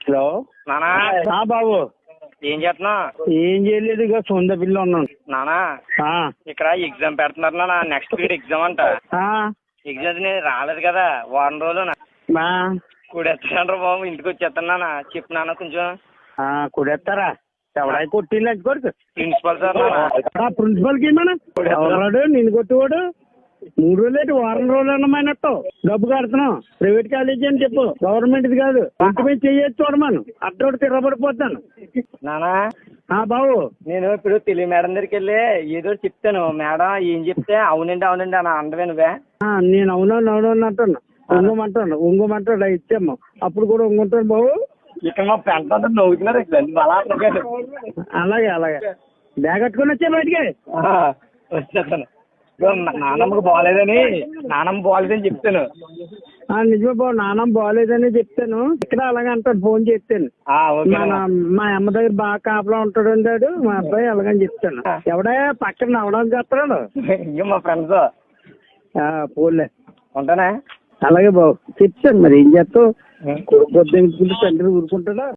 Hello నానా బాబు ఏం చేస్తున్నావు? ఏం చేయలేదు, ఇక సొంత పిల్ల ఉన్నాను. నానా ఇక్కడ ఎగ్జామ్ పెడుతున్నారు నాన్న, నెక్స్ట్ వీక్ ఎగ్జామ్ అంట. ఎగ్జామ్ నేను రాలేదు కదా, వారం రోజులు కూడెత్తాను బాబు, ఇంటికి వచ్చేస్తాను. చెప్పు నాన్న కొంచెం. కూడెత్తారా? ఎవడై కొట్టింది అది కొడుకు ప్రిన్సిపల్ సార్ నాన్న. ప్రిన్సిపల్ కి ఏమన్నా ఎవరాడు నిన్ను కొట్టువాడు? 3 రోజులు వారం రోజులు అన్నమైనట్టు డబ్బు కడుతున్నాం. ప్రైవేట్ కాలేజీ అని చెప్పు, గవర్నమెంట్ కాదు. ఇంటి మీద చేయొచ్చు చూడమను, అట్టోడు తిరగబడిపోతాను. నానా బాబు నేను ఇప్పుడు తెలుగు మేడం దగ్గరికి వెళ్ళి ఏదో చెప్తాను. మేడం ఏం చెప్తే అవునండి అవునండి అని అందవే నువ్వే. నేను అవునవును అంటాను, ఉంగమంటాడు ఇచ్చాము. అప్పుడు కూడా ఉంగుంటాను బాబు. ఇక్కడ మా ఫ్రెండ్స్ అందరూ నవ్వుతున్నారు. అలాగే బ్యాగ్ కట్టుకుని వచ్చే బయటికి వచ్చేస్తాను. నానమ్మకు బాగాలేదని చెప్తాను. నిజమే బాబు, నానమ్మ బాగాలేదని చెప్తాను. ఇక్కడ అలాగే అంటాడు, ఫోన్ చేస్తాను. మా అమ్మ దగ్గర బాగా కాపలా ఉంటాడు అంటాడు మా అబ్బాయి, అలాగని చెప్తాను. ఎవడే పక్కన అవడానికి చేస్తాడు మా ఫ్రెండ్స్. పోలే ఉంటానా? అలాగే బాబు చెప్తాను. మరి ఏం చేస్తావు, కొడుకు తండ్రి ఊరుకుంటాడా?